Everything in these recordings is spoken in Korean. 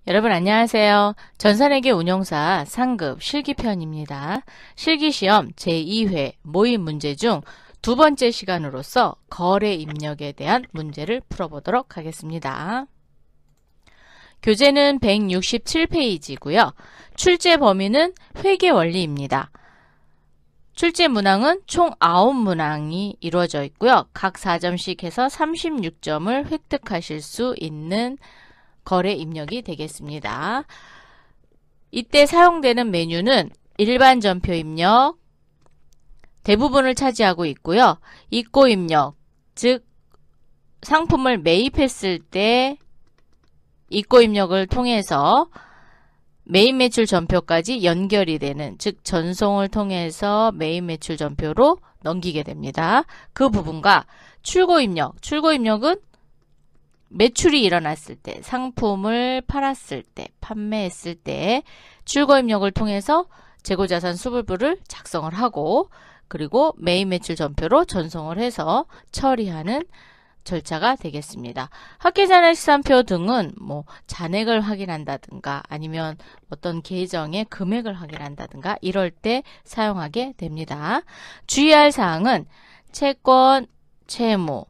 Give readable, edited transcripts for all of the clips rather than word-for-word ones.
여러분 안녕하세요. 전산회계 운용사 상급 실기편입니다. 실기시험 제2회 모의 문제 중 두 번째 시간으로서 거래 입력에 대한 문제를 풀어보도록 하겠습니다. 교재는 167페이지고요. 출제 범위는 회계 원리입니다. 출제 문항은 총 9문항이 이루어져 있고요. 각 4점씩 해서 36점을 획득하실 수 있는 거래 입력이 되겠습니다. 이때 사용되는 메뉴는 일반 전표 입력, 대부분을 차지하고 있고요. 입고 입력, 즉 상품을 매입했을 때 입고 입력을 통해서 매입 매출 전표까지 연결이 되는, 즉 전송을 통해서 매입 매출 전표로 넘기게 됩니다. 그 부분과 출고 입력, 출고 입력은 매출이 일어났을 때, 상품을 팔았을 때, 판매했을 때 출고 입력을 통해서 재고자산 수불부를 작성을 하고, 그리고 매입 매출 전표로 전송을 해서 처리하는 절차가 되겠습니다. 합계잔액시산표 등은 잔액을 확인한다든가 아니면 어떤 계정의 금액을 확인한다든가 이럴 때 사용하게 됩니다. 주의할 사항은 채권, 채무,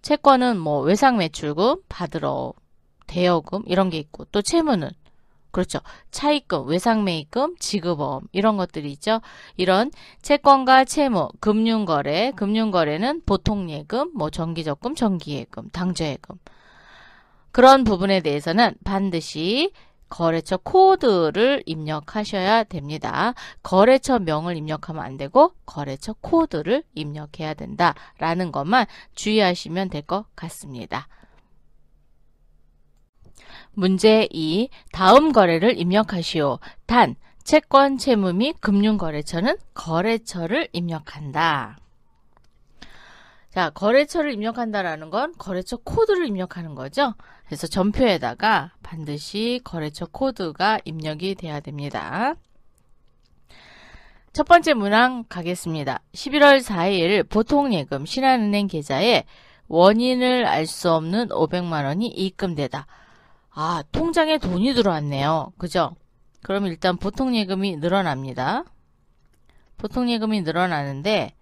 채권은 외상매출금, 받으러 대여금 이런 게 있고, 또 채무는 그렇죠. 차입금, 외상매입금, 지급어음 이런 것들이 있죠. 이런 채권과 채무, 금융거래, 금융거래는 보통예금, 정기적금, 정기예금, 당좌예금 그런 부분에 대해서는 반드시 거래처 코드를 입력하셔야 됩니다. 거래처 명을 입력하면 안 되고 거래처 코드를 입력해야 된다라는 것만 주의하시면 될 것 같습니다. 문제 2. 다음 거래를 입력하시오. 단, 채권, 채무 및 금융거래처는 거래처를 입력한다. 자, 거래처를 입력한다라는 건 거래처 코드를 입력하는 거죠. 그래서 전표에다가 반드시 거래처 코드가 입력이 돼야 됩니다. 첫 번째 문항 가겠습니다. 11월 4일 보통예금 신한은행 계좌에 원인을 알 수 없는 500만 원이 입금되다. 아, 통장에 돈이 들어왔네요. 그죠? 그럼 일단 보통예금이 늘어납니다. 보통예금이 늘어나는데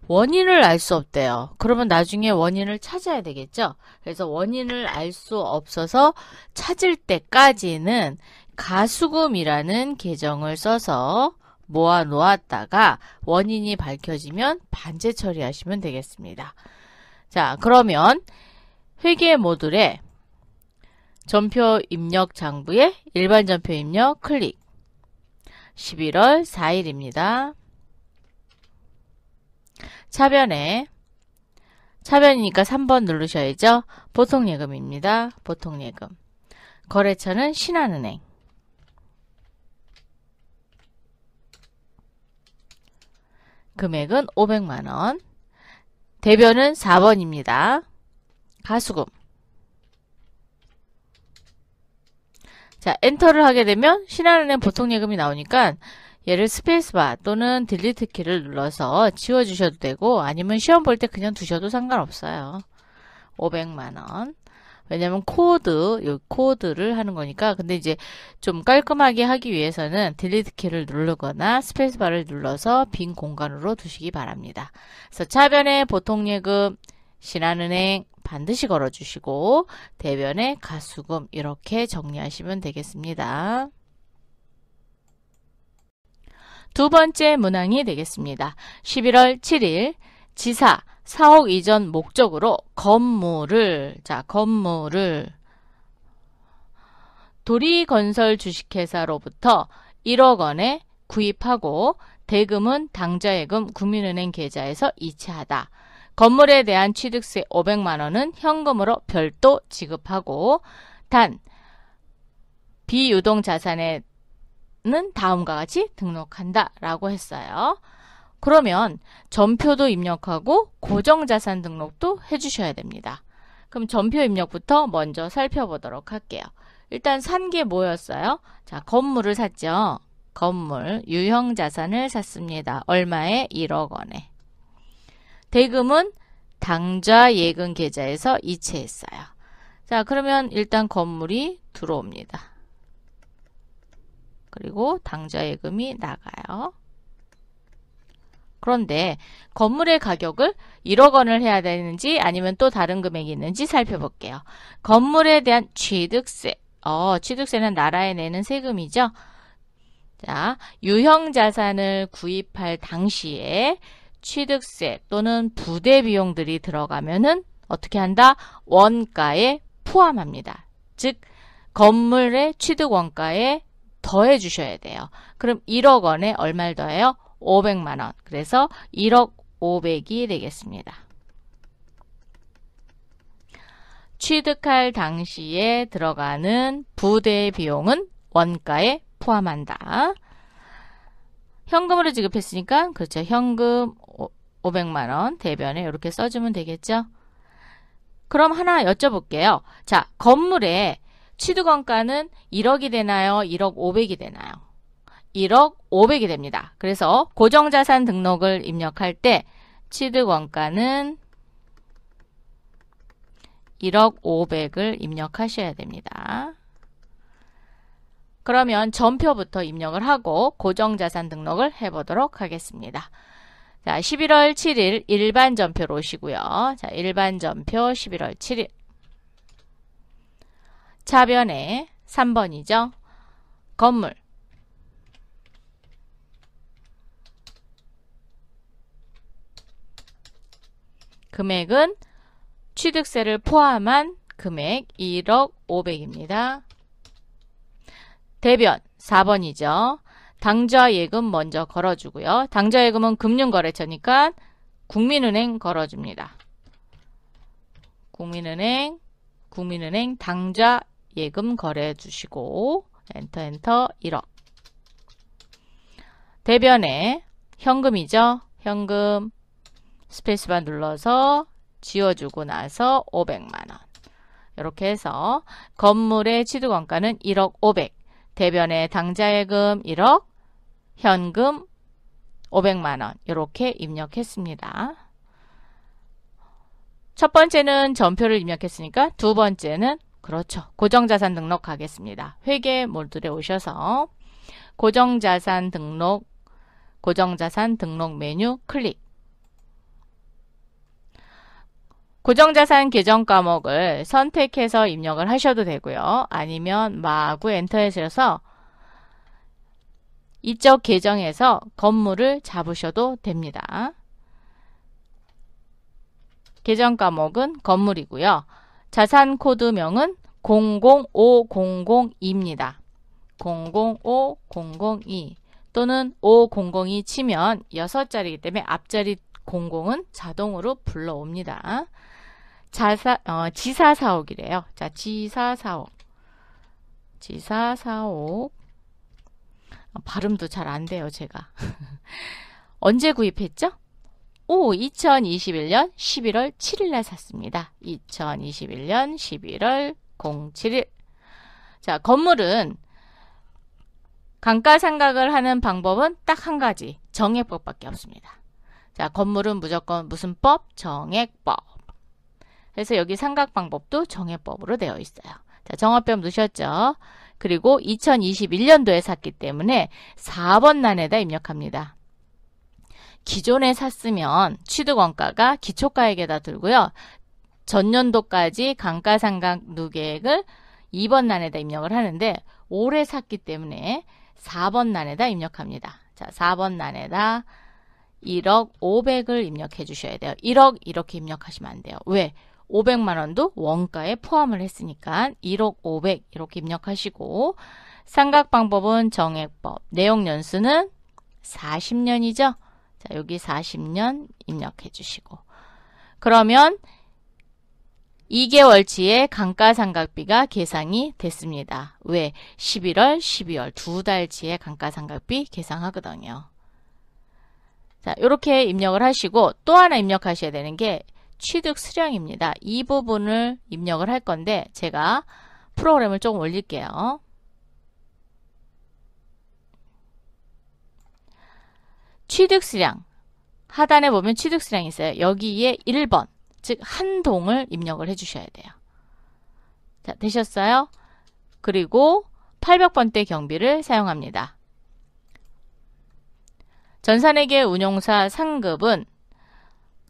원인을 알 수 없대요. 그러면 나중에 원인을 찾아야 되겠죠? 그래서 원인을 알 수 없어서 찾을 때까지는 가수금이라는 계정을 써서 모아 놓았다가 원인이 밝혀지면 반제 처리하시면 되겠습니다. 자, 그러면 회계 모듈에 전표 입력 장부에 일반 전표 입력 클릭. 11월 4일입니다. 차변이니까 3번 누르셔야죠. 보통예금입니다. 보통예금. 거래처는 신한은행. 금액은 500만 원. 대변은 4번입니다. 가수금. 자, 엔터를 하게 되면 신한은행 보통예금이 나오니까 얘를 스페이스바 또는 딜리트 키를 눌러서 지워주셔도 되고 아니면 시험 볼 때 그냥 두셔도 상관없어요. 500만 원. 왜냐면 요 코드를 하는 거니까. 근데 이제 좀 깔끔하게 하기 위해서는 딜리트 키를 누르거나 스페이스바를 눌러서 빈 공간으로 두시기 바랍니다. 그래서 차변에 보통예금, 신한은행 반드시 걸어주시고 대변에 가수금 이렇게 정리하시면 되겠습니다. 두 번째 문항이 되겠습니다. 11월 7일 지사 사옥 이전 목적으로 건물을 도리건설 주식회사로부터 1억 원에 구입하고 대금은 당좌예금 국민은행 계좌에서 이체하다. 건물에 대한 취득세 500만 원은 현금으로 별도 지급하고 단 비유동 자산에는 다음과 같이 등록한다 라고 했어요. 그러면 전표도 입력하고 고정자산 등록도 해주셔야 됩니다. 그럼 전표 입력부터 먼저 살펴보도록 할게요. 일단 산 게 뭐였어요? 자, 건물을 샀죠. 건물, 유형자산을 샀습니다. 얼마에? 1억 원에. 대금은 당좌 예금 계좌에서 이체했어요. 자, 그러면 일단 건물이 들어옵니다. 그리고 당좌예금이 나가요. 그런데 건물의 가격을 1억 원을 해야 되는지 아니면 또 다른 금액이 있는지 살펴볼게요. 건물에 대한 취득세. 취득세는 나라에 내는 세금이죠. 자, 유형 자산을 구입할 당시에 취득세 또는 부대 비용들이 들어가면은 어떻게 한다? 원가에 포함합니다. 즉, 건물의 취득 원가에 더해 주셔야 돼요. 그럼 1억 원에 얼마를 더해요? 500만 원. 그래서 1억 500이 되겠습니다. 취득할 당시에 들어가는 부대 비용은 원가에 포함한다. 현금으로 지급했으니까 그렇죠. 현금 500만 원 대변에 이렇게 써주면 되겠죠. 그럼 하나 여쭤볼게요. 자, 건물의 취득원가는 1억이 되나요? 1억 500이 되나요? 1억 500이 됩니다. 그래서 고정자산 등록을 입력할 때 취득원가는 1억 500을 입력하셔야 됩니다. 그러면 전표부터 입력을 하고 고정자산 등록을 해보도록 하겠습니다. 자, 11월 7일 일반 전표로 오시고요. 자, 일반 전표 11월 7일. 차변에 3번이죠. 건물. 금액은 취득세를 포함한 금액 1억 500입니다. 대변 4번이죠. 당좌예금 먼저 걸어주고요. 당좌예금은 금융거래처니까 국민은행 걸어줍니다. 국민은행 당좌예금 거래해주시고 엔터 1억. 대변에 현금이죠. 현금 스페이스바 눌러서 지워주고 나서 500만원. 이렇게 해서 건물의 취득원가는 1억 500. 대변에 당좌예금 1억, 현금 500만원 이렇게 입력했습니다. 첫 번째는 전표를 입력했으니까 두 번째는 그렇죠. 고정자산 등록 가겠습니다. 회계 모듈에 오셔서 고정자산 등록 메뉴 클릭. 고정자산 계정 과목을 선택해서 입력을 하셔도 되고요. 아니면 마구 엔터하셔서 이쪽 계정에서 건물을 잡으셔도 됩니다. 계정 과목은 건물이고요. 자산 코드명은 00500입니다. 00502 또는 500이 치면 6자리이기 때문에 앞자리 00은 자동으로 불러옵니다. 지사사옥이래요. 자, 지사사옥. 발음도 잘 안 돼요, 제가. 언제 구입했죠? 2021년 11월 7일 날 샀습니다. 2021년 11월 07일. 자, 건물은 감가상각을 하는 방법은 딱 한 가지. 정액법밖에 없습니다. 자, 건물은 무조건 무슨 법? 정액법. 그래서 여기 상각 방법도 정액법으로 되어 있어요. 자, 정합법 넣으셨죠? 그리고 2021년도에 샀기 때문에 4번 난에다 입력합니다. 기존에 샀으면 취득원가가 기초가액에다 들고요. 전년도까지 감가상각 누계액을 2번 난에다 입력을 하는데 올해 샀기 때문에 4번 난에다 입력합니다. 자, 4번 난에다 1억 500을 입력해 주셔야 돼요. 1억 이렇게 입력하시면 안 돼요. 왜? 500만 원도 원가에 포함을 했으니까 1억 500 이렇게 입력하시고 상각 방법은 정액법. 내용 연수는 40년이죠. 자, 여기 40년 입력해 주시고 그러면 2개월치의 감가상각비가 계산이 됐습니다. 왜? 11월, 12월 두 달치의 감가상각비 계산하거든요. 자, 이렇게 입력을 하시고 또 하나 입력하셔야 되는 게 취득 수량입니다. 이 부분을 입력을 할 건데 제가 프로그램을 조금 올릴게요. 취득 수량. 하단에 보면 취득 수량이 있어요. 여기에 1번, 즉 한 동을 입력을 해 주셔야 돼요. 자, 되셨어요? 그리고 800번대 경비를 사용합니다. 전산회계 운용사 상급은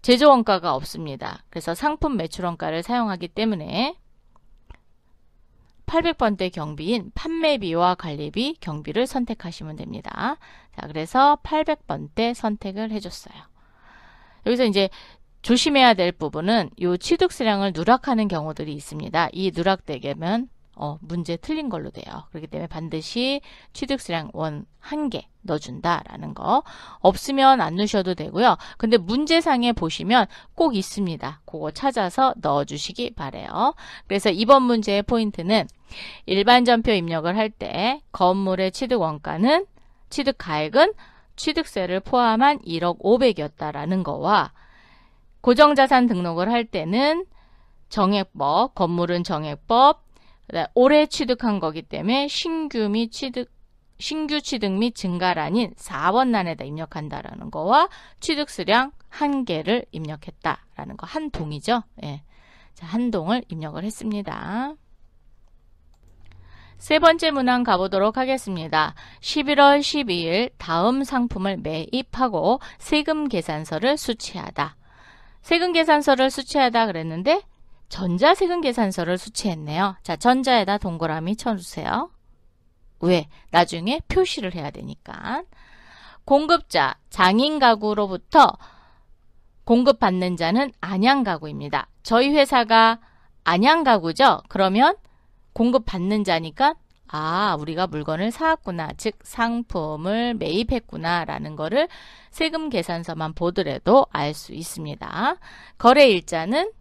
제조원가가 없습니다. 그래서 상품 매출원가를 사용하기 때문에 800번대 경비인 판매비와 관리비, 경비를 선택하시면 됩니다. 자, 그래서 800번대 선택을 해줬어요. 여기서 이제 조심해야 될 부분은 이 취득수량을 누락하는 경우들이 있습니다. 이 누락되면 문제 틀린 걸로 돼요. 그렇기 때문에 반드시 취득수량 원 1개 넣어준다라는 거. 없으면 안 넣으셔도 되고요. 근데 문제상에 보시면 꼭 있습니다. 그거 찾아서 넣어주시기 바래요. 그래서 이번 문제의 포인트는 일반 전표 입력을 할 때 건물의 취득원가는 취득가액은 취득세를 포함한 1억 500이었다라는 거와 고정자산 등록을 할 때는 정액법, 건물은 정액법, 올해 취득한 거기 때문에 신규 취득 및 증가란인 4번란에다 입력한다라는 거와 취득수량 1개를 입력했다라는 거. 한 동이죠. 예. 자, 한 동을 입력을 했습니다. 세 번째 문항 가보도록 하겠습니다. 11월 12일 다음 상품을 매입하고 세금 계산서를 수취하다. 세금 계산서를 수취하다 그랬는데 전자세금 계산서를 수취했네요. 자, 전자에다 동그라미 쳐주세요. 왜? 나중에 표시를 해야 되니까. 공급자, 장인가구로부터 공급받는 자는 안양가구입니다. 저희 회사가 안양가구죠? 그러면 공급받는 자니까 우리가 물건을 사왔구나, 즉 상품을 매입했구나 라는 거를 세금 계산서만 보더라도 알 수 있습니다. 거래일자는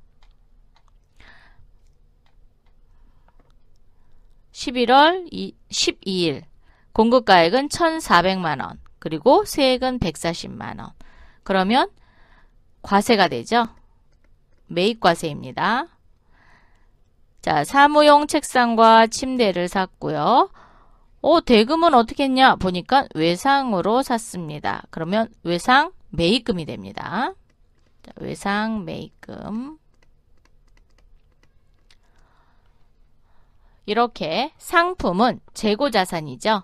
11월 12일, 공급가액은 1,400만원, 그리고 세액은 140만원. 그러면 과세가 되죠. 매입과세입니다. 자, 사무용 책상과 침대를 샀고요. 대금은 어떻게 했냐? 보니까 외상으로 샀습니다. 그러면 외상 매입금이 됩니다. 자, 외상 매입금. 이렇게 상품은 재고자산이죠.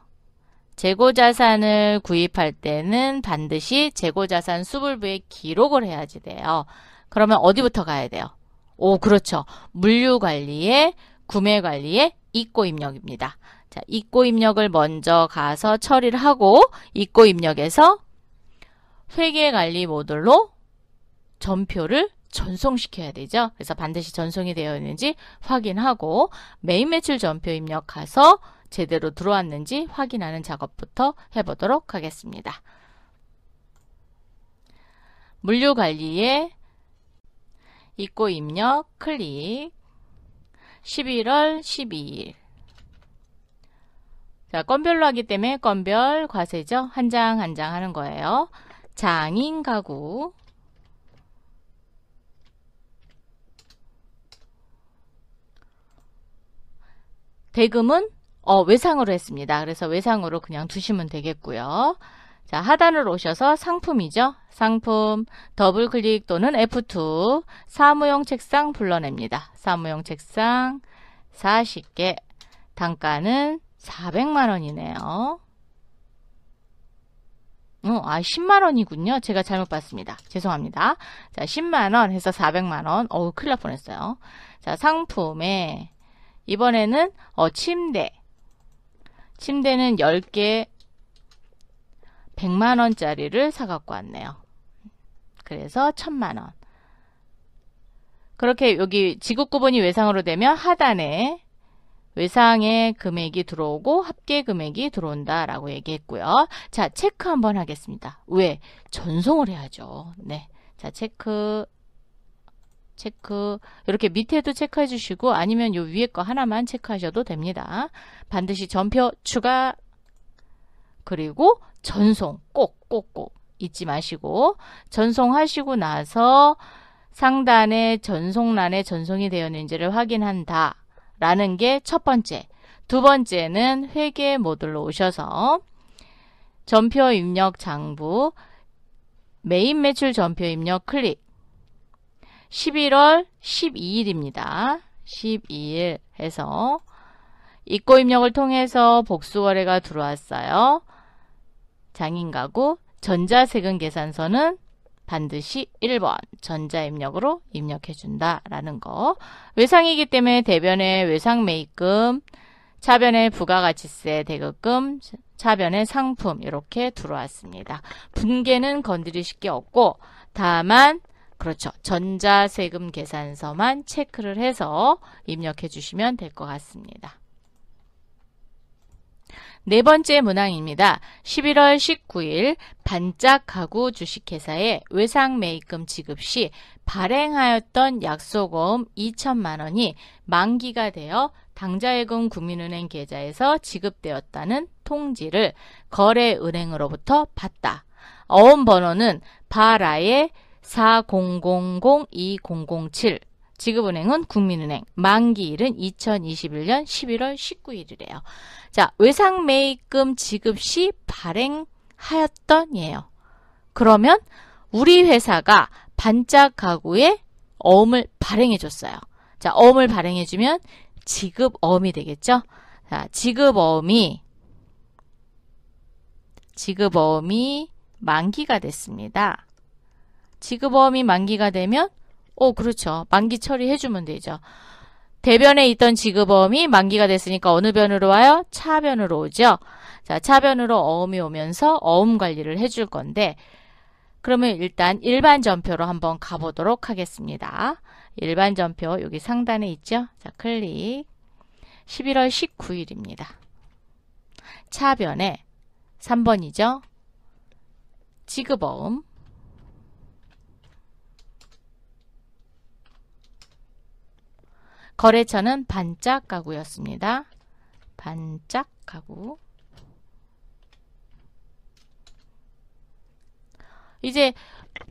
재고자산을 구입할 때는 반드시 재고자산 수불부에 기록을 해야지 돼요. 그러면 어디부터 가야 돼요? 그렇죠. 물류관리에, 구매관리에 입고입력입니다. 자, 입고입력을 먼저 가서 처리를 하고 입고입력에서 회계관리 모듈로 전표를 전송시켜야 되죠. 그래서 반드시 전송이 되어 있는지 확인하고 매입매출 전표 입력 가서 제대로 들어왔는지 확인하는 작업부터 해보도록 하겠습니다. 물류관리에 입고 입력 클릭. 11월 12일. 자, 건별로 하기 때문에 건별 과세죠. 한 장 한 장 하는 거예요. 장인 가구. 대금은 외상으로 했습니다. 그래서 외상으로 그냥 두시면 되겠고요. 자, 하단으로 오셔서 상품이죠. 상품 더블 클릭 또는 F2 사무용 책상 불러냅니다. 사무용 책상 40개. 단가는 400만 원이네요. 10만 원이군요. 제가 잘못 봤습니다. 죄송합니다. 자, 10만 원 해서 400만 원. 큰일 날 뻔했어요. 자, 상품에 이번에는 침대. 침대는 10개 100만 원짜리를 사갖고 왔네요. 그래서 1000만 원. 그렇게 여기 지급 구분이 외상으로 되면 하단에 외상의 금액이 들어오고 합계 금액이 들어온다라고 얘기했고요. 자, 체크 한번 하겠습니다. 왜? 전송을 해야죠. 네. 자, 체크. 이렇게 밑에도 체크해 주시고 아니면 요 위에 거 하나만 체크하셔도 됩니다. 반드시 전표 추가 그리고 전송 꼭 잊지 마시고 전송하시고 나서 상단에 전송란에 전송이 되었는지를 확인한다 라는 게 첫 번째. 두 번째는 회계 모듈로 오셔서 전표 입력 장부 매입 매출 전표 입력 클릭. 11월 12일입니다. 12일 해서 입고 입력을 통해서 복수거래가 들어왔어요. 장인가구 전자세금 계산서는 반드시 1번 전자입력으로 입력해준다라는 거. 외상이기 때문에 대변에 외상매입금, 차변에 부가가치세 대급금, 차변에 상품 이렇게 들어왔습니다. 분계는 건드리실 게 없고 다만 그렇죠. 전자세금 계산서만 체크를 해서 입력해 주시면 될 것 같습니다. 네 번째 문항입니다. 11월 19일 반짝 가구 주식회사에 외상매입금 지급 시 발행하였던 약속어음 2천만 원이 만기가 되어 당좌예금 국민은행 계좌에서 지급되었다는 통지를 거래은행으로부터 받다. 어음 번호는 바라의 40002007 지급은행은 국민은행, 만기일은 2021년 11월 19일이래요. 자, 외상매입금 지급 시 발행하였던이에요. 그러면 우리 회사가 반짝 가구에 어음을 발행해줬어요. 자, 어음을 발행해주면 지급어음이 되겠죠? 자, 지급어음이 만기가 됐습니다. 지급어음이 만기가 되면 그렇죠. 만기 처리해주면 되죠. 대변에 있던 지급어음이 만기가 됐으니까 어느 변으로 와요? 차변으로 오죠. 자, 차변으로 어음이 오면서 어음 관리를 해줄 건데 그러면 일단 일반 전표로 한번 가보도록 하겠습니다. 일반 전표 여기 상단에 있죠. 자, 클릭. 11월 19일입니다. 차변에 3번이죠. 지급어음. 거래처는 반짝 가구였습니다. 반짝 가구. 이제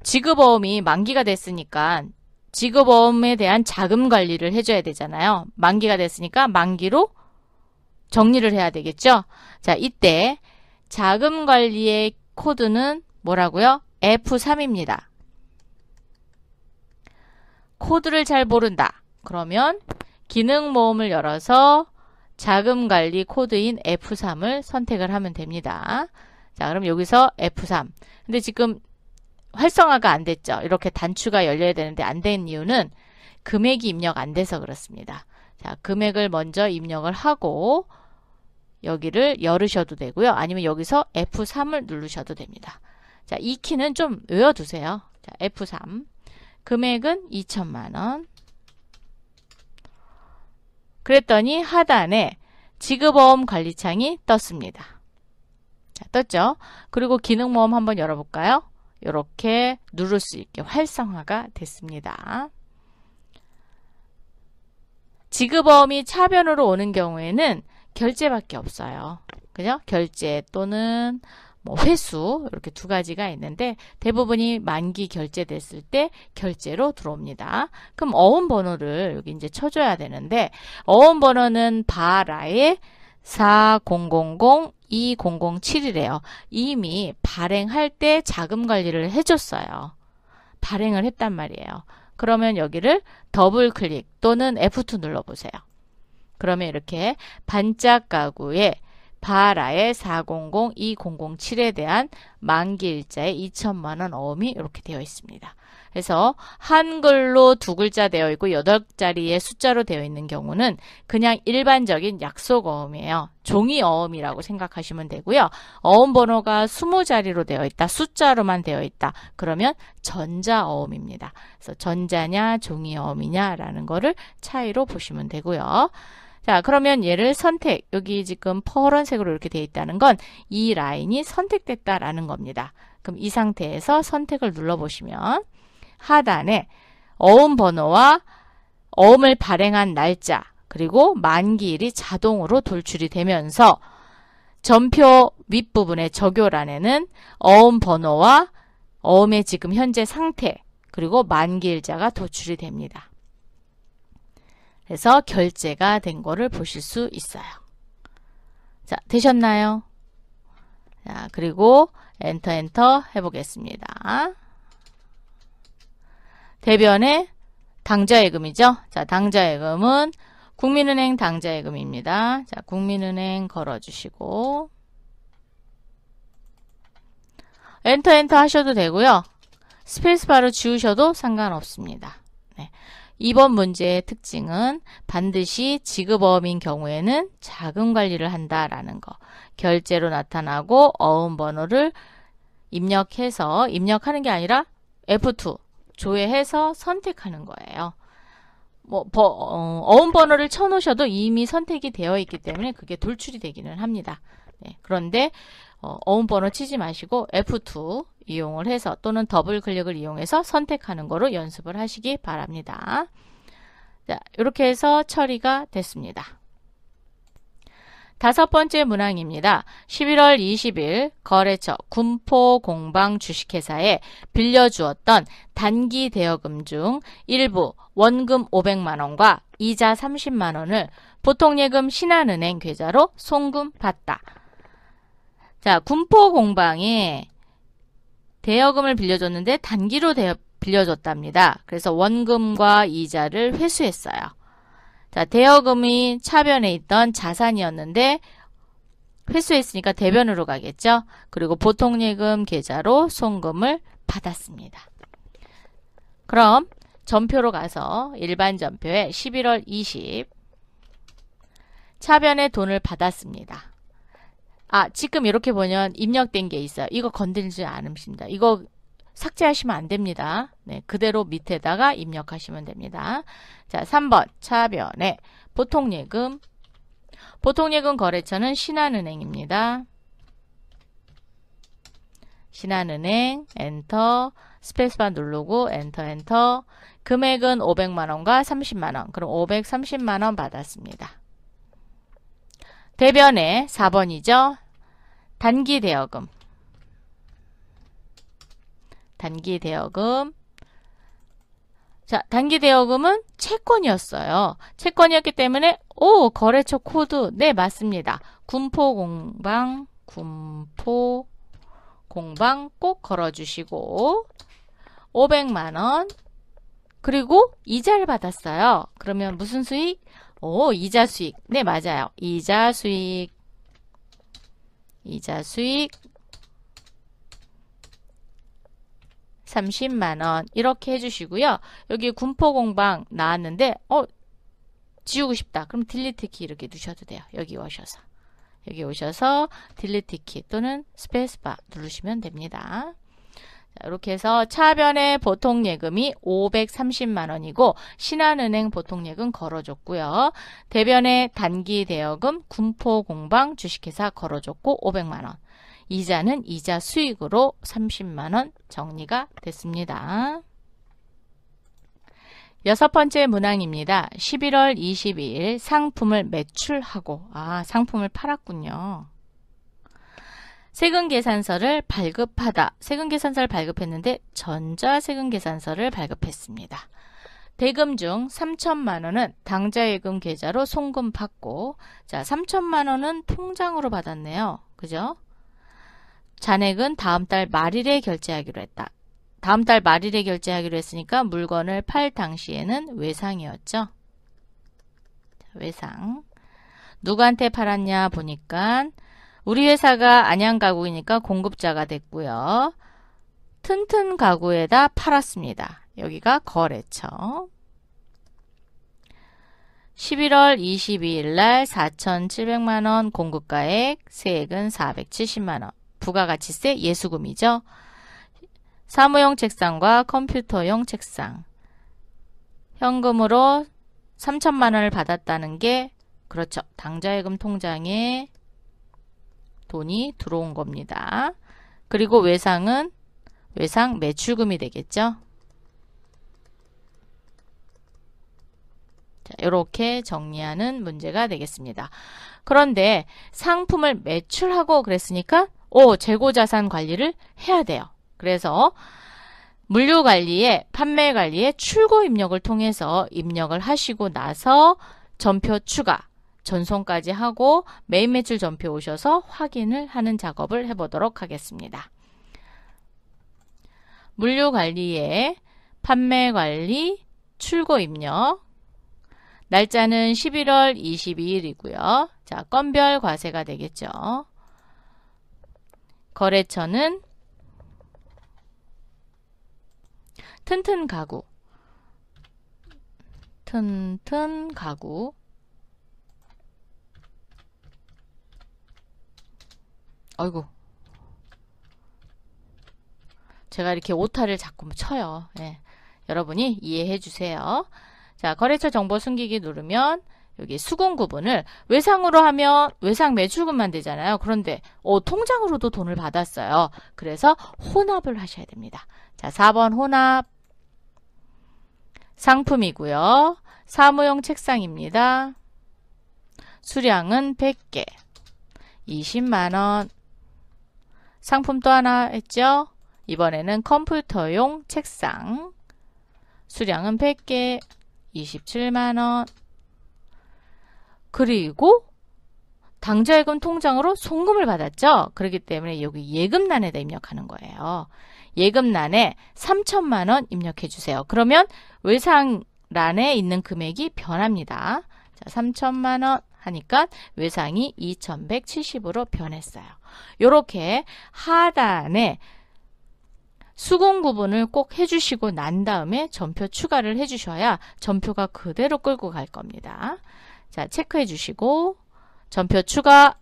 지급어음이 만기가 됐으니까 지급어음에 대한 자금 관리를 해줘야 되잖아요. 만기가 됐으니까 만기로 정리를 해야 되겠죠. 자, 이때 자금 관리의 코드는 뭐라고요? F3입니다. 코드를 잘 모른다. 그러면 기능 모음을 열어서 자금 관리 코드인 F3을 선택을 하면 됩니다. 자, 그럼 여기서 F3. 근데 지금 활성화가 안 됐죠. 이렇게 단추가 열려야 되는데 안 된 이유는 금액이 입력 안 돼서 그렇습니다. 자, 금액을 먼저 입력을 하고 여기를 열으셔도 되고요. 아니면 여기서 F3을 누르셔도 됩니다. 자, 이 키는 좀 외워두세요. 자, F3. 금액은 2천만 원. 그랬더니 하단에 지급어음 관리창이 떴습니다. 자, 떴죠? 그리고 기능모음 한번 열어볼까요? 이렇게 누를 수 있게 활성화가 됐습니다. 지급어음이 차변으로 오는 경우에는 결제밖에 없어요. 그죠? 결제 또는 뭐 회수 이렇게 두 가지가 있는데 대부분이 만기 결제됐을 때 결제로 들어옵니다. 그럼 어음 번호를 여기 이제 쳐줘야 되는데 어음 번호는 바라의 40002007이래요. 이미 발행할 때 자금 관리를 해줬어요. 발행을 했단 말이에요. 그러면 여기를 더블 클릭 또는 F2 눌러보세요. 그러면 이렇게 반짝 가구에 바라의 400207에 대한 만기일자의 2천만 원 어음이 이렇게 되어 있습니다. 그래서 한글로 두 글자 되어 있고 8자리의 숫자로 되어 있는 경우는 그냥 일반적인 약속 어음이에요. 종이 어음이라고 생각하시면 되고요. 어음 번호가 20자리로 되어 있다. 숫자로만 되어 있다. 그러면 전자 어음입니다. 그래서 전자냐 종이 어음이냐라는 거를 차이로 보시면 되고요. 자, 그러면 얘를 선택, 여기 지금 파란색으로 이렇게 되어 있다는 건 이 라인이 선택됐다라는 겁니다. 그럼 이 상태에서 선택을 눌러보시면 하단에 어음 번호와 어음을 발행한 날짜 그리고 만기일이 자동으로 돌출이 되면서 전표 윗부분의 적요란에는 어음 번호와 어음의 지금 현재 상태 그리고 만기일자가 도출이 됩니다. 그래서 결제가 된 거를 보실 수 있어요. 자, 되셨나요? 자, 그리고 엔터 해보겠습니다. 대변에 당좌예금이죠. 자, 당좌예금은 국민은행 당좌예금입니다. 자, 국민은행 걸어주시고 엔터 하셔도 되고요. 스페이스바로 지우셔도 상관없습니다. 네. 이번 문제의 특징은 반드시 지급어음인 경우에는 자금 관리를 한다라는 거. 결제로 나타나고 어음 번호를 입력해서 입력하는 게 아니라 F2 조회해서 선택하는 거예요. 어음 번호를 쳐놓으셔도 이미 선택이 되어 있기 때문에 그게 돌출이 되기는 합니다. 네. 그런데 어음 번호 치지 마시고 F2 이용을 해서 또는 더블 클릭을 이용해서 선택하는 거로 연습을 하시기 바랍니다. 자, 이렇게 해서 처리가 됐습니다. 다섯 번째 문항입니다. 11월 20일 거래처 군포공방 주식회사에 빌려주었던 단기 대여금 중 일부 원금 500만원과 이자 30만원을 보통예금 신한은행 계좌로 송금받다. 자, 군포공방에 대여금을 빌려줬는데 단기로 빌려줬답니다. 그래서 원금과 이자를 회수했어요. 자, 대여금이 차변에 있던 자산이었는데 회수했으니까 대변으로 가겠죠. 그리고 보통예금 계좌로 송금을 받았습니다. 그럼 전표로 가서 일반 전표에 11월 20 차변에 돈을 받았습니다. 지금 이렇게 보면 입력된 게 있어요. 이거 건드리지 않으십니다. 이거 삭제하시면 안 됩니다. 네, 그대로 밑에다가 입력하시면 됩니다. 자, 3번 차변에 보통예금 거래처는 신한은행입니다. 신한은행 엔터 스페이스바 누르고 엔터 금액은 500만원과 30만원 그럼 530만원 받았습니다. 대변에 4번이죠. 단기 대여금. 자, 단기 대여금은 채권이었어요. 채권이었기 때문에 거래처 코드 네 맞습니다. 군포공방 꼭 걸어주시고 500만원 그리고 이자를 받았어요. 그러면 무슨 수익? 이자 수익. 네, 맞아요. 이자 수익 30만원 이렇게 해주시고요. 여기 군포공방 나왔는데 지우고 싶다. 그럼 딜리트 키 이렇게 누셔도 돼요. 여기 오셔서 딜리트 키 또는 스페이스바 누르시면 됩니다. 자, 이렇게 해서 차변의 보통예금이 530만원이고 신한은행 보통예금 걸어줬고요. 대변의 단기 대여금 군포공방 주식회사 걸어줬고 500만원. 이자는 이자 수익으로 30만원 정리가 됐습니다. 여섯 번째 문항입니다. 11월 22일 상품을 매출하고 상품을 팔았군요. 세금계산서를 발급하다. 세금계산서를 발급했는데 전자세금계산서를 발급했습니다. 대금 중 3천만원은 당좌예금 계좌로 송금받고 자 3천만원은 통장으로 받았네요. 그죠? 잔액은 다음 달 말일에 결제하기로 했다. 다음 달 말일에 결제하기로 했으니까 물건을 팔 당시에는 외상이었죠. 외상. 누구한테 팔았냐 보니까 우리 회사가 안양가구이니까 공급자가 됐고요. 튼튼 가구에다 팔았습니다. 여기가 거래처. 11월 22일 날 4,700만원 공급가액, 세액은 470만원. 부가가치세 예수금이죠. 사무용 책상과 컴퓨터용 책상. 현금으로 3천만원을 받았다는 게 그렇죠. 당좌예금 통장에 돈이 들어온 겁니다. 그리고 외상은 외상 매출금이 되겠죠. 자, 이렇게 정리하는 문제가 되겠습니다. 그런데 상품을 매출하고 그랬으니까 재고자산 관리를 해야 돼요. 그래서 물류관리에 판매관리에 출고 입력을 통해서 입력을 하시고 나서 전표 추가, 전송까지 하고 메인 매출 전표 오셔서 확인을 하는 작업을 해보도록 하겠습니다. 물류관리에 판매관리, 출고 입력, 날짜는 11월 22일이고요. 자, 건별 과세가 되겠죠. 거래처는 튼튼 가구. 튼튼 가구. 아이고. 제가 이렇게 오타를 자꾸 쳐요. 예. 여러분이 이해해 주세요. 자, 거래처 정보 숨기기 누르면 여기 수공 구분을 외상으로 하면 외상 매출금만 되잖아요. 그런데 통장으로도 돈을 받았어요. 그래서 혼합을 하셔야 됩니다. 자, 4번 혼합. 상품이고요. 사무용 책상입니다. 수량은 100개. 20만원. 상품 또 하나 했죠? 이번에는 컴퓨터용 책상. 수량은 100개. 27만원. 그리고 당좌예금 통장으로 송금을 받았죠? 그렇기 때문에 여기 예금란에다 입력하는 거예요. 예금란에 3천만원 입력해 주세요. 그러면 외상란에 있는 금액이 변합니다. 자, 3천만원 하니까 외상이 2170으로 변했어요. 요렇게 하단에 수공 구분을 꼭 해주시고 난 다음에 전표 추가를 해주셔야 전표가 그대로 끌고 갈 겁니다. 자, 체크해 주시고 전표 추가,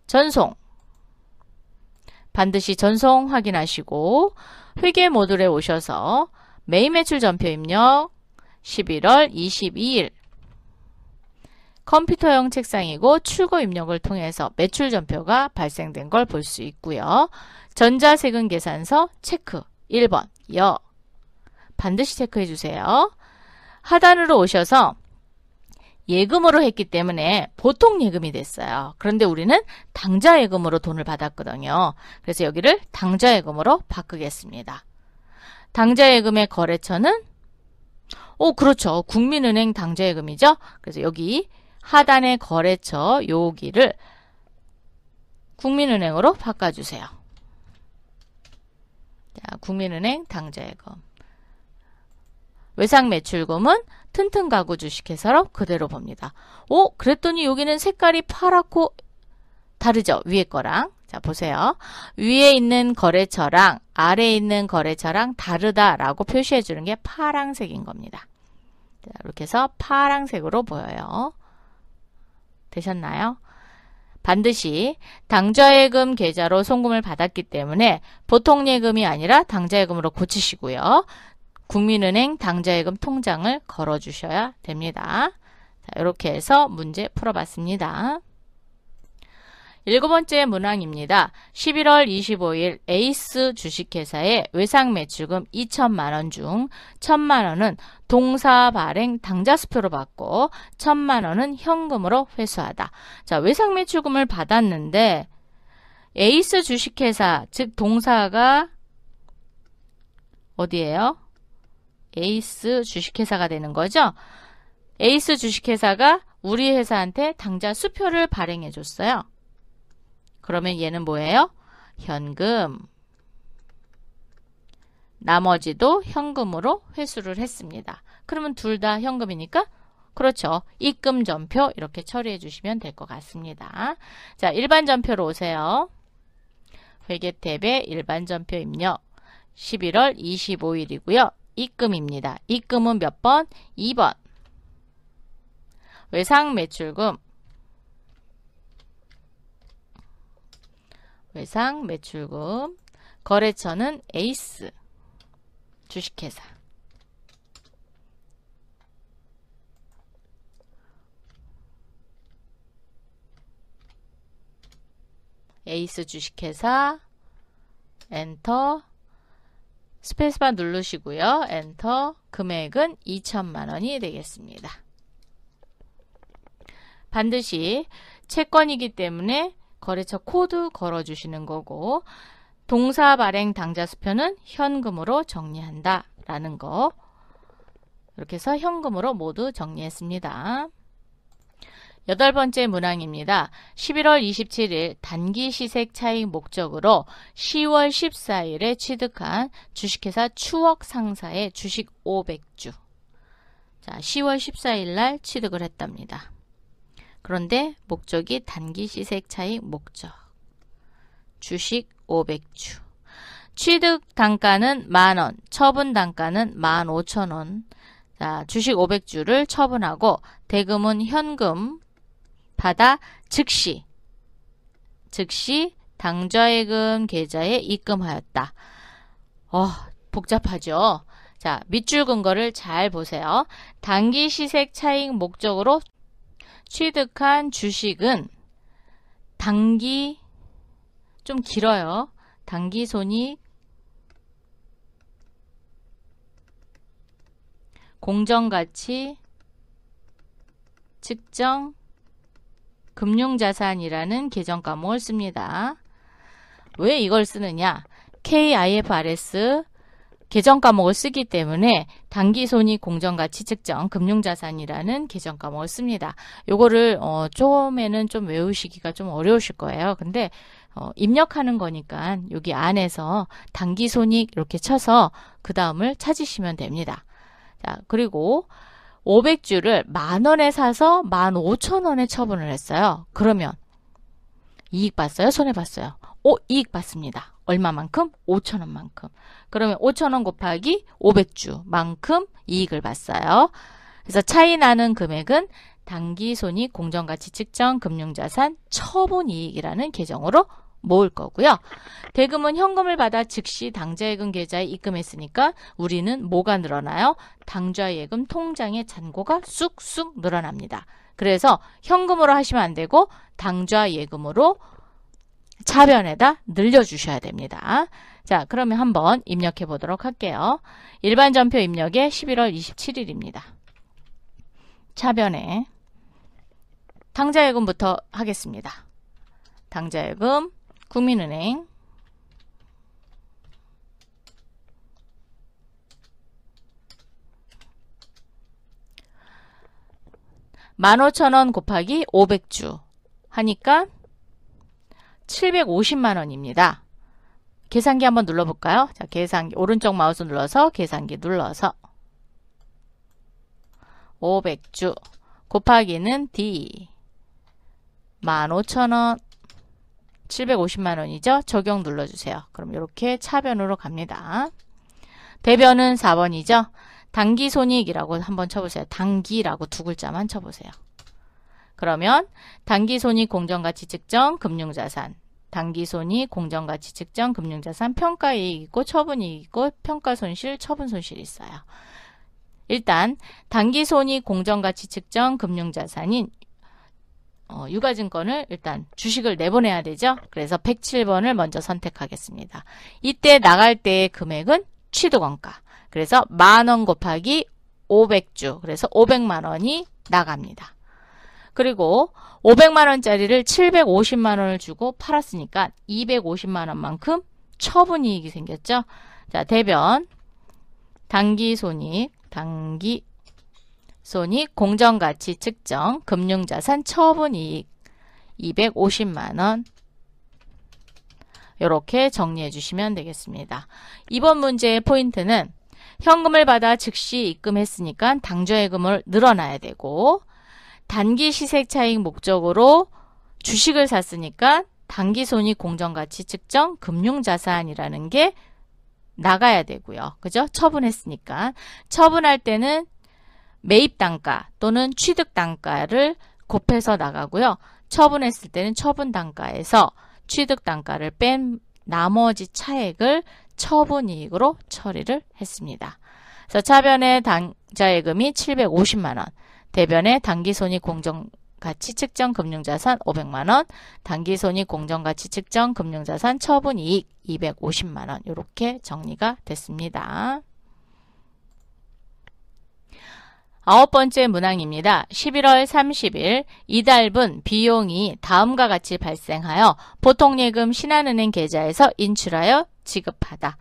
전송. 반드시 전송 확인하시고 회계 모듈에 오셔서 매입 매출 전표 입력 11월 22일 컴퓨터용 책상이고 출고 입력을 통해서 매출 전표가 발생된 걸 볼 수 있고요. 전자세금 계산서 체크 1번 여 반드시 체크해 주세요. 하단으로 오셔서 예금으로 했기 때문에 보통 예금이 됐어요. 그런데 우리는 당좌예금으로 돈을 받았거든요. 그래서 여기를 당좌예금으로 바꾸겠습니다. 당좌예금의 거래처는 그렇죠. 국민은행 당좌예금이죠. 그래서 여기 하단의 거래처 여기를 국민은행으로 바꿔주세요. 자, 국민은행 당좌예금. 외상매출금은 튼튼가구 주식회사로 그대로 봅니다. 그랬더니 여기는 색깔이 파랗고 다르죠? 위에 거랑. 자, 보세요. 위에 있는 거래처랑 아래에 있는 거래처랑 다르다라고 표시해 주는 게 파랑색인 겁니다. 자, 이렇게 해서 파랑색으로 보여요. 되셨나요? 반드시 당좌예금 계좌로 송금을 받았기 때문에 보통 예금이 아니라 당좌예금으로 고치시고요. 국민은행 당좌예금 통장을 걸어주셔야 됩니다. 자, 이렇게 해서 문제 풀어봤습니다. 7번째 문항입니다. 11월 25일 에이스 주식회사의 외상매출금 2천만원 중 1천만원은 동사 발행 당좌수표로 받고 1천만원은 현금으로 회수하다. 자, 외상매출금을 받았는데 에이스 주식회사, 즉 동사가 어디예요? 에이스 주식회사가 되는 거죠. 에이스 주식회사가 우리 회사한테 당좌수표를 발행해 줬어요. 그러면 얘는 뭐예요? 현금. 나머지도 현금으로 회수를 했습니다. 그러면 둘 다 현금이니까 그렇죠. 입금 전표 이렇게 처리해 주시면 될 것 같습니다. 자, 일반 전표로 오세요. 회계 탭에 일반 전표 입력 11월 25일이고요. 입금입니다. 입금은 몇 번? 2번. 외상매출금. 외상매출금. 거래처는 에이스 주식회사. 에이스 주식회사. 엔터. 스페이스바 누르시고요. 엔터. 금액은 2천만원이 되겠습니다. 반드시 채권이기 때문에 거래처 코드 걸어주시는 거고 동사 발행 당좌수표는 현금으로 정리한다 라는 거. 이렇게 해서 현금으로 모두 정리했습니다. 8번째 문항입니다. 11월 27일 단기 시색 차익 목적으로 10월 14일에 취득한 주식회사 추억상사의 주식 500주. 자, 10월 14일 날 취득을 했답니다. 그런데 목적이 단기 시색 차익 목적. 주식 500주. 취득 단가는 만원, 처분 단가는 15,000원. 자, 주식 500주를 처분하고 대금은 현금 받아 즉시 당좌예금 계좌에 입금하였다. 복잡하죠? 자, 밑줄 근거를 잘 보세요. 단기 시색 차익 목적으로 취득한 주식은 단기 좀 길어요. 단기 손익 공정가치 측정 금융자산이라는 계정 과목을 씁니다. 왜 이걸 쓰느냐? KIFRS 계정 과목을 쓰기 때문에 단기손익 공정가치 측정 금융자산이라는 계정 과목을 씁니다. 요거를 처음에는 좀 외우시기가 좀 어려우실 거예요. 근데 입력하는 거니까 여기 안에서 단기손익 이렇게 쳐서 그 다음을 찾으시면 됩니다. 자, 그리고 500주를 만원에 사서 15,000원에 처분을 했어요. 그러면 이익 봤어요? 손해 봤어요? 이익 봤습니다. 얼마만큼? 5,000원만큼. 그러면 5,000원 곱하기 500주만큼 이익을 봤어요. 그래서 차이 나는 금액은 단기손익 공정가치 측정 금융자산 처분이익이라는 계정으로 모을 거고요. 대금은 현금을 받아 즉시 당좌예금 계좌에 입금했으니까 우리는 뭐가 늘어나요? 당좌예금 통장의 잔고가 쑥쑥 늘어납니다. 그래서 현금으로 하시면 안 되고 당좌예금으로 차변에다 늘려주셔야 됩니다. 자, 그러면 한번 입력해 보도록 할게요. 일반 전표 입력에 11월 27일입니다. 차변에 당좌예금부터 하겠습니다. 당좌예금 국민은행 15,000원 곱하기 500주 하니까 750만원입니다. 계산기 한번 눌러볼까요? 자, 계산기 오른쪽 마우스 눌러서 계산기 눌러서 500주 곱하기는 D 15,000원 750만원이죠. 적용 눌러주세요. 그럼 이렇게 차변으로 갑니다. 대변은 4번이죠. 단기손익이라고 한번 쳐보세요. 단기라고 두 글자만 쳐보세요. 그러면 단기손익 공정가치 측정 금융자산 단기손익 공정가치 측정 금융자산 평가이익 있고 처분이익 있고 평가손실 처분손실이 있어요. 일단 단기손익 공정가치 측정 금융자산인 유가증권을 일단 주식을 내보내야 되죠. 그래서 107번을 먼저 선택하겠습니다. 이때 나갈 때의 금액은 취득원가. 그래서 만원 곱하기 500주. 그래서 500만원이 나갑니다. 그리고 500만원짜리를 750만원을 주고 팔았으니까 250만원만큼 처분이익이 생겼죠. 자, 대변 단기손익 공정가치 측정 금융자산 처분이익 250만원 이렇게 정리해 주시면 되겠습니다. 이번 문제의 포인트는 현금을 받아 즉시 입금했으니까 당좌예금을 늘어나야 되고 단기 시색차익 목적으로 주식을 샀으니까 단기손익 공정가치 측정 금융자산이라는 게 나가야 되고요. 그죠? 처분했으니까. 처분할 때는 매입단가 또는 취득단가를 곱해서 나가고요. 처분했을 때는 처분단가에서 취득단가를 뺀 나머지 차액을 처분이익으로 처리를 했습니다. 그래서 차변의 당좌예금이 750만원, 대변의 단기손익 공정가치 측정 금융자산 500만원, 단기손익 공정가치 측정 금융자산 처분이익 250만원 이렇게 정리가 됐습니다. 9번째 문항입니다. 11월 30일 이달분 비용이 다음과 같이 발생하여 보통예금 신한은행 계좌에서 인출하여 지급하다.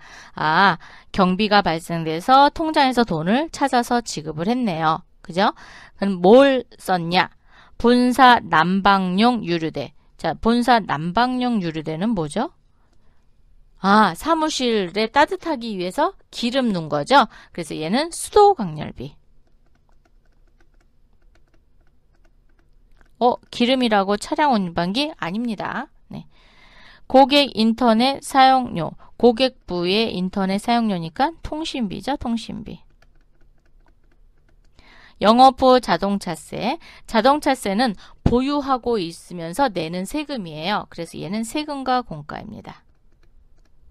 경비가 발생돼서 통장에서 돈을 찾아서 지급을 했네요. 그죠? 그럼 뭘 썼냐? 본사 난방용 유류대. 자, 본사 난방용 유류대는 뭐죠? 사무실에 따뜻하기 위해서 기름 넣은 거죠? 그래서 얘는 수도 강렬비. 기름이라고 차량 운반기? 아닙니다. 네. 고객 인터넷 사용료. 고객부의 인터넷 사용료니까 통신비죠, 통신비. 영업후 자동차세. 자동차세는 보유하고 있으면서 내는 세금이에요. 그래서 얘는 세금과 공과입니다.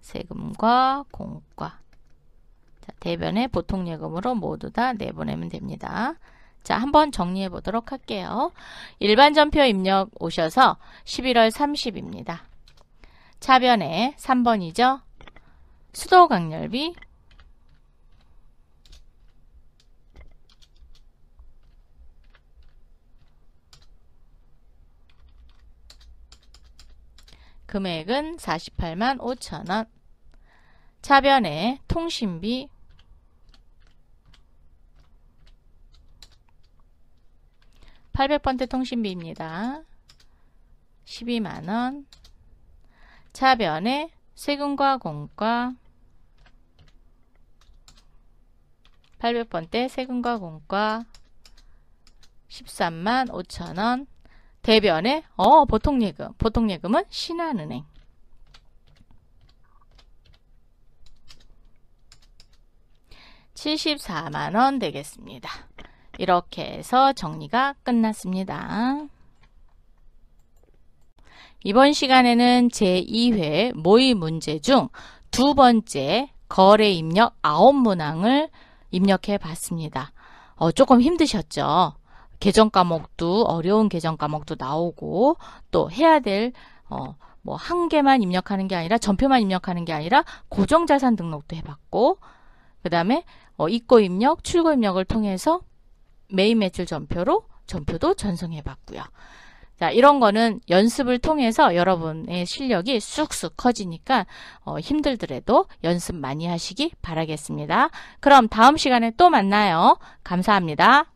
세금과 공과. 자, 대변에 보통예금으로 모두 다 내보내면 됩니다. 자, 한번 정리해 보도록 할게요. 일반 전표 입력 오셔서 11월 30입니다. 차변에 3번이죠. 수도 강렬비. 금액은 48만 5천원. 차변에 통신비. (800번대) 통신비입니다. 12만원. 차변에 세금과 공과 800번대 세금과 공과 13만 5천원. 대변에 보통예금. 보통예금은 신한은행. (74만원) 되겠습니다. 이렇게 해서 정리가 끝났습니다. 이번 시간에는 제2회 모의 문제 중 두 번째 거래 입력 9문항을 입력해 봤습니다. 조금 힘드셨죠? 계정 과목도 어려운 계정 과목도 나오고 또 해야 될 뭐 한 개만 입력하는 게 아니라 전표만 입력하는 게 아니라 고정자산 등록도 해봤고 그 다음에 입고 입력, 출고 입력을 통해서 매입 매출 전표도 전송해 봤고요. 자, 이런 거는 연습을 통해서 여러분의 실력이 쑥쑥 커지니까 힘들더라도 연습 많이 하시기 바라겠습니다. 그럼 다음 시간에 또 만나요. 감사합니다.